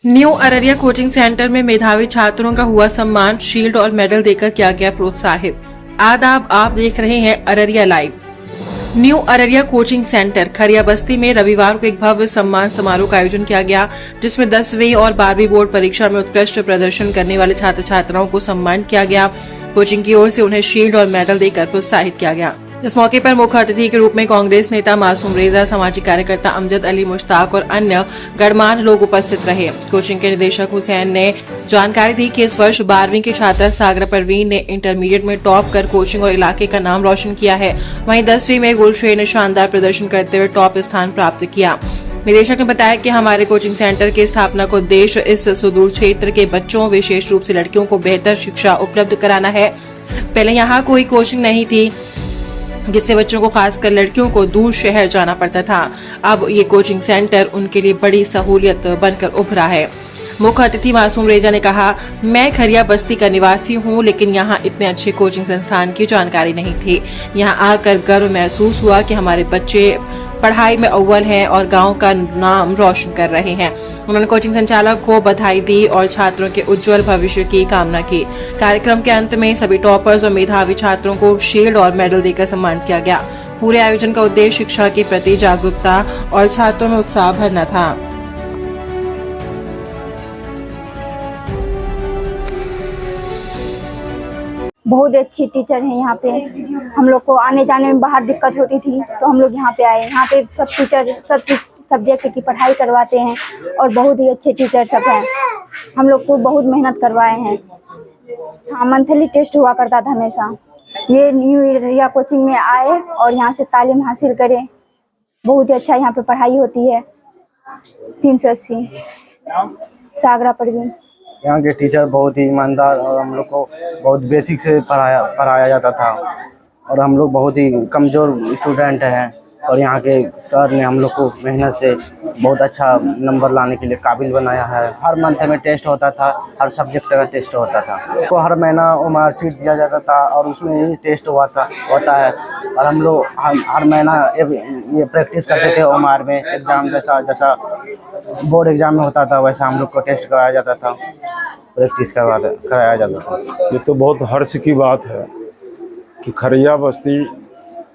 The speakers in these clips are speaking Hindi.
न्यू अररिया कोचिंग सेंटर में मेधावी छात्रों का हुआ सम्मान, शील्ड और मेडल देकर किया गया प्रोत्साहित। आदाब, आप देख रहे हैं Araria live. New Araria coaching centre Kharia बस्ती में रविवार को एक भव्य सम्मान समारोह का आयोजन किया गया, जिसमें 10वीं और 12वीं बोर्ड परीक्षा में उत्कृष्ट प्रदर्शन करने वाले छात्र छात्राओं को सम्मानित किया गया। कोचिंग की ओर से उन्हें शील्ड और मेडल देकर प्रोत्साहित किया गया। इस मौके पर मुख्य अतिथि के रूप में कांग्रेस नेता मासूम रेजा, सामाजिक कार्यकर्ता अमजद अली मुश्ताक और अन्य गणमान्य लोग उपस्थित रहे। कोचिंग के निदेशक हुसैन ने जानकारी दी कि इस वर्ष 12वीं की छात्रा सागरा परवीन ने इंटरमीडिएट में टॉप कर कोचिंग और इलाके का नाम रोशन किया है। वहीं 10वीं में गुलशेर ने शानदार प्रदर्शन करते हुए टॉप स्थान प्राप्त किया। निदेशक ने बताया कि हमारे कोचिंग सेंटर की स्थापना का उद्देश्य इस सुदूर क्षेत्र के बच्चों, विशेष रूप से लड़कियों को बेहतर शिक्षा उपलब्ध कराना है। पहले यहाँ कोई कोचिंग नहीं थी, जिससे बच्चों को, खासकर लड़कियों को दूर शहर जाना पड़ता था। अब ये कोचिंग सेंटर उनके लिए बड़ी सहूलियत बनकर उभरा है। मुख्य अतिथि मासूम रेजा ने कहा, मैं खरिया बस्ती का निवासी हूँ, लेकिन यहाँ इतने अच्छे कोचिंग संस्थान की जानकारी नहीं थी। यहाँ आकर गर्व महसूस हुआ कि हमारे बच्चे पढ़ाई में अव्वल हैं और गांव का नाम रोशन कर रहे हैं। उन्होंने कोचिंग संचालक को बधाई दी और छात्रों के उज्जवल भविष्य की कामना की। कार्यक्रम के अंत में सभी टॉपर्स और मेधावी छात्रों को शील्ड और मेडल देकर सम्मानित किया गया। पूरे आयोजन का उद्देश्य शिक्षा के प्रति जागरूकता और छात्रों में उत्साह भरना था। बहुत अच्छी टीचर हैं यहाँ पे। हम लोग को आने जाने में बाहर दिक्कत होती थी, तो हम लोग यहाँ पे आए। यहाँ पे सब टीचर सब सब्जेक्ट की पढ़ाई करवाते हैं और बहुत ही अच्छे टीचर सब हैं। हम लोग को बहुत मेहनत करवाए हैं। हाँ, मंथली टेस्ट हुआ करता था हमेशा। ये न्यू अररिया कोचिंग में आए और यहाँ से तालीम हासिल करें। बहुत ही अच्छा यहाँ पे पढ़ाई होती है। 380 सागरा परवीन। यहाँ के टीचर बहुत ही ईमानदार और हम लोग को बहुत बेसिक से पढ़ाया जाता था और हम लोग बहुत ही कमज़ोर स्टूडेंट हैं और यहाँ के सर ने हम लोग को मेहनत से बहुत अच्छा नंबर लाने के लिए काबिल बनाया है। हर मंथ में टेस्ट होता था, हर सब्जेक्ट का टेस्ट होता था। तो हर महीना वो मार्कशीट दिया जाता था और उसमें यही टेस्ट होता है और हम लोग हर महीना ये प्रैक्टिस करते थे। ओमार में एग्ज़ाम जैसा बोर्ड एग्ज़ाम में होता था, वैसा हम लोग को टेस्ट कराया जाता था, प्रैक्टिस कराया जाता था। ये तो बहुत हर्ष की बात है कि खरिया बस्ती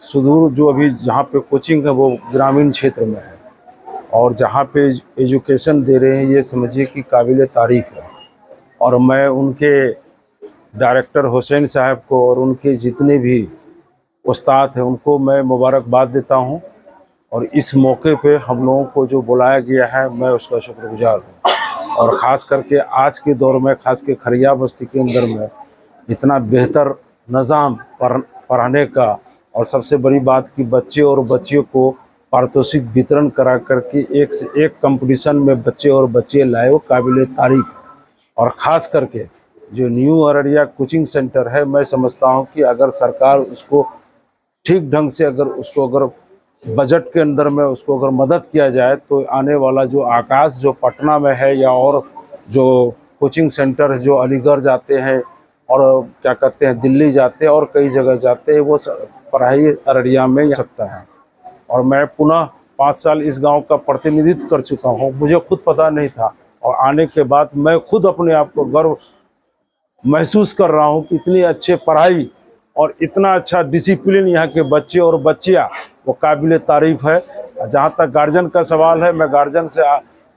सुदूर जो अभी जहाँ पे कोचिंग है वो ग्रामीण क्षेत्र में है और जहाँ पे एजुकेशन दे रहे हैं, ये समझिए कि काबिल तारीफ़ है। और मैं उनके डायरेक्टर हुसैन साहब को और उनके जितने भी उस्ताद हैं उनको मैं मुबारकबाद देता हूँ। और इस मौके पे हम लोगों को जो बुलाया गया है, मैं उसका शुक्रगुजार हूँ। और ख़ास करके आज के दौर में, ख़ास के खरिया बस्ती के अंदर में इतना बेहतर निज़ाम पढ़ाने का, और सबसे बड़ी बात कि बच्चे और बच्चियों को पारितोषिक वितरण करा करके एक से एक कंपटीशन में बच्चे और बच्चे लाए, वो काबिल तारीफ़ है। और ख़ास करके जो न्यू अररिया कोचिंग सेंटर है, मैं समझता हूँ कि अगर सरकार उसको ठीक ढंग से अगर बजट के अंदर में उसको अगर मदद किया जाए तो आने वाला जो आकाश जो पटना में है या और जो कोचिंग सेंटर जो अलीगढ़ जाते हैं और क्या कहते हैं दिल्ली जाते हैं और कई जगह जाते हैं, वो पढ़ाई अररिया में हो सकता है। और मैं पुनः 5 साल इस गांव का प्रतिनिधित्व कर चुका हूं, मुझे खुद पता नहीं था और आने के बाद मैं खुद अपने आप को गर्व महसूस कर रहा हूं कि इतनी अच्छे पढ़ाई और इतना अच्छा डिसिप्लिन यहाँ के बच्चे और बच्चियाँ, वो काबिल तारीफ़ है। जहाँ तक गार्जियन का सवाल है, मैं गार्जियन से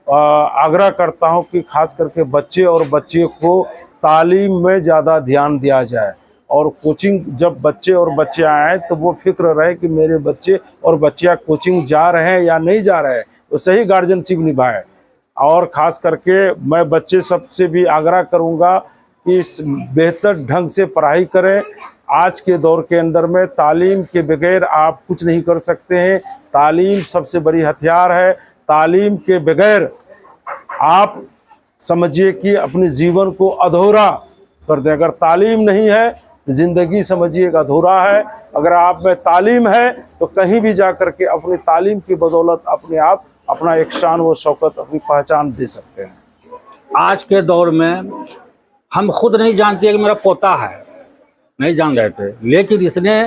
आग्रह करता हूँ कि खास करके बच्चे और बच्चियों को तालीम में ज़्यादा ध्यान दिया जाए और कोचिंग जब बच्चे और बच्चियाँ आएँ तो वो फिक्र रहे कि मेरे बच्चे और बच्चियाँ कोचिंग जा रहे हैं या नहीं जा रहे हैं, वो सही गार्जियनशिप निभाएं। और ख़ास करके मैं बच्चे सबसे भी आग्रह करूँगा कि बेहतर ढंग से पढ़ाई करें। आज के दौर के अंदर में तालीम के बगैर आप कुछ नहीं कर सकते हैं। तालीम सबसे बड़ी हथियार है। तालीम के बगैर आप समझिए कि अपने जीवन को अधूरा कर दें। अगर तालीम नहीं है तो ज़िंदगी समझिए अधूरा है। अगर आप में तालीम है तो कहीं भी जा कर के अपनी तालीम की बदौलत अपने आप अपना एक शान व शौकत, अपनी पहचान दे सकते हैं। आज के दौर में हम खुद नहीं जानते कि मेरा पोता है, नहीं जान रहे थे, लेकिन इसने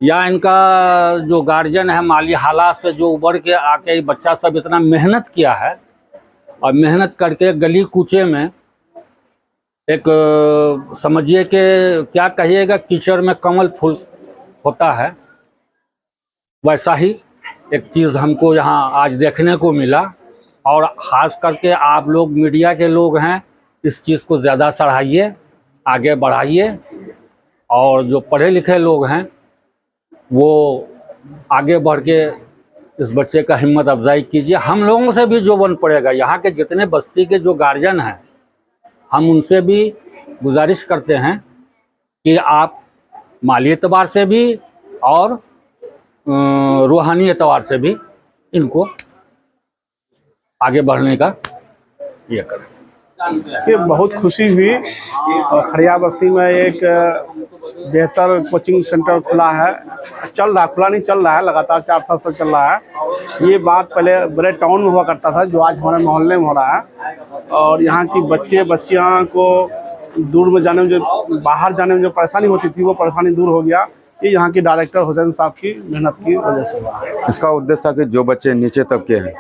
या इनका जो गार्जियन है माली हालात से जो उबर के आके बच्चा सब इतना मेहनत किया है और मेहनत करके गली कूचे में एक समझिए कि क्या कहिएगा, कीचड़ में कमल फूल होता है, वैसा ही एक चीज़ हमको यहाँ आज देखने को मिला। और ख़ास करके आप लोग मीडिया के लोग हैं, इस चीज़ को ज़्यादा सराहिए, आगे बढ़ाइए, और जो पढ़े लिखे लोग हैं वो आगे बढ़ के इस बच्चे का हिम्मत अफजाई कीजिए। हम लोगों से भी जो बन पड़ेगा, यहाँ के जितने बस्ती के जो गार्जियन हैं, हम उनसे भी गुजारिश करते हैं कि आप माली एतबार से भी और रूहानी एतबार से भी इनको आगे बढ़ने का ये करें। ये बहुत खुशी हुई और खड़िया बस्ती में एक बेहतर कोचिंग सेंटर खुला है, चल रहा, खुला नहीं चल रहा है, लगातार 4 साल से चल रहा है। ये बात पहले बड़े टाउन में हुआ करता था, जो आज हमारे मोहल्ले में हो रहा है। और यहाँ की बच्चे बच्चियाँ को दूर में जाने में, जो बाहर जाने में जो परेशानी होती थी, वो परेशानी दूर हो गया। ये यहाँ के डायरेक्टर हुसैन साहब की मेहनत की वजह से हुआ। इसका उद्देश्य है कि जो बच्चे नीचे तबके हैं,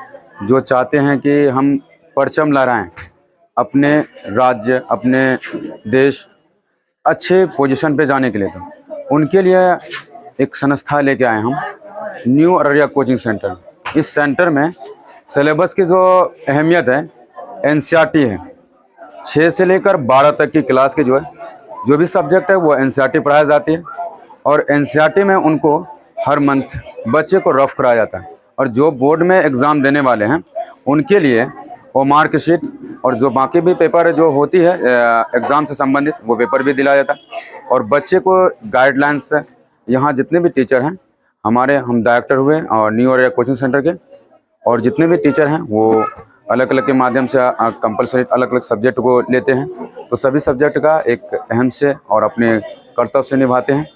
जो चाहते हैं कि हम परचम लहराएं, अपने राज्य, अपने देश अच्छे पोजीशन पे जाने के लिए, तो उनके लिए एक संस्था लेके आए हम, न्यू अररिया कोचिंग सेंटर। इस सेंटर में सिलेबस की जो अहमियत है, एनसीईआरटी है। 6 से लेकर 12 तक की क्लास के जो भी सब्जेक्ट है वो एनसीईआरटी पढ़ाई जाती है। और एनसीईआरटी में उनको हर मंथ बच्चे को रफ कराया जाता है। और जो बोर्ड में एग्ज़ाम देने वाले हैं उनके लिए वो मार्कशीट और जो बाकी भी पेपर जो होती है एग्ज़ाम से संबंधित, वो पेपर भी दिलाया जाता है। और बच्चे को गाइडलाइंस, यहाँ जितने भी टीचर हैं हमारे, हम डायरेक्टर हुए और न्यू अररिया कोचिंग सेंटर के, और जितने भी टीचर हैं वो अलग अलग के माध्यम से कंपलसरी अलग अलग सब्जेक्ट को लेते हैं। तो सभी सब्जेक्ट का एक अहम से और अपने कर्तव्य से निभाते हैं।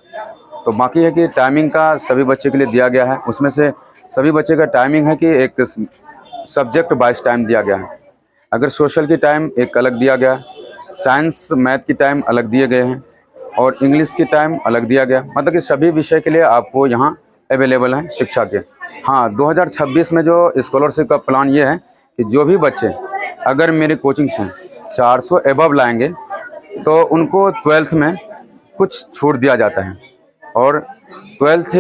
तो बाकी है कि टाइमिंग का सभी बच्चे के लिए दिया गया है। उसमें से सभी बच्चे का टाइमिंग है कि एक सब्जेक्ट वाइज टाइम दिया गया है। अगर सोशल की टाइम एक अलग दिया गया, साइंस मैथ की टाइम अलग दिए गए हैं, और इंग्लिश की टाइम अलग दिया गया। मतलब कि सभी विषय के लिए आपको यहाँ अवेलेबल हैं शिक्षा के। हाँ, 2026 में जो स्कॉलरशिप का प्लान ये है कि जो भी बच्चे अगर मेरी कोचिंग से 400 एबव लाएंगे तो उनको 12th में कुछ छूट दिया जाता है। और 12th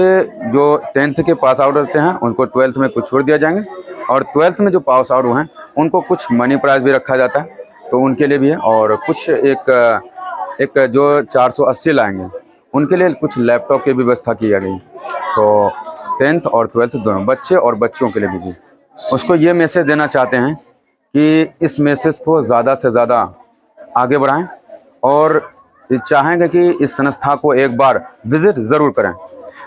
जो 10th के पास आउट होते हैं उनको 12th में कुछ छूट दिया जाएंगे। और 12th में जो पास आउट हुए हैं उनको कुछ मनी प्राइज़ भी रखा जाता है, तो उनके लिए भी है। और कुछ एक जो 480 लाएंगे उनके लिए कुछ लैपटॉप की व्यवस्था की गई। तो 10th और 12th दोनों बच्चे और बच्चियों के लिए भी उसको ये मैसेज देना चाहते हैं कि इस मैसेज को ज़्यादा से ज़्यादा आगे बढ़ाएं, और चाहेंगे कि इस संस्था को एक बार विज़िट ज़रूर करें।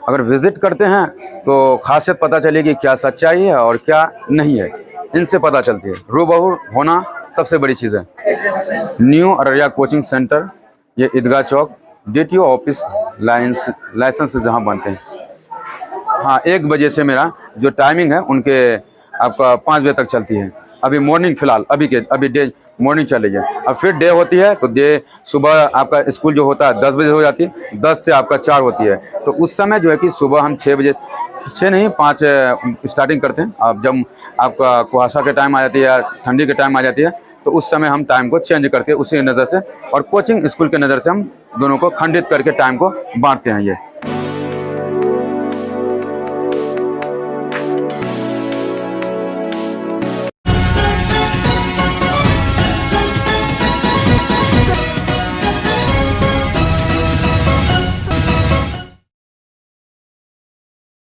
अगर विज़िट करते हैं तो खासियत पता चलेगी क्या सच्चाई है और क्या नहीं है, इनसे पता चलती है। रूबरू होना सबसे बड़ी चीज़ है। न्यू अररिया कोचिंग सेंटर, ये ईदगाह चौक, DTO ऑफिस, लाइसेंस जहाँ बनते हैं। हाँ, 1 बजे से मेरा जो टाइमिंग है उनके आपका 5 बजे तक चलती है। अभी मॉर्निंग फ़िलहाल अभी डे मॉर्निंग चल रही है। अब फिर डे होती है तो डे सुबह आपका स्कूल जो होता है 10 बजे हो जाती है, 10 से आपका 4 होती है। तो उस समय जो है कि सुबह हम 6 बजे, 6 नहीं 5 स्टार्टिंग करते हैं। अब जब आपका कुहासा के टाइम आ जाती है या ठंडी के टाइम आ जाती है तो उस समय हम टाइम को चेंज करते हैं उसी नज़र से, और कोचिंग स्कूल के नज़र से हम दोनों को खंडित करके टाइम को बांटते हैं। ये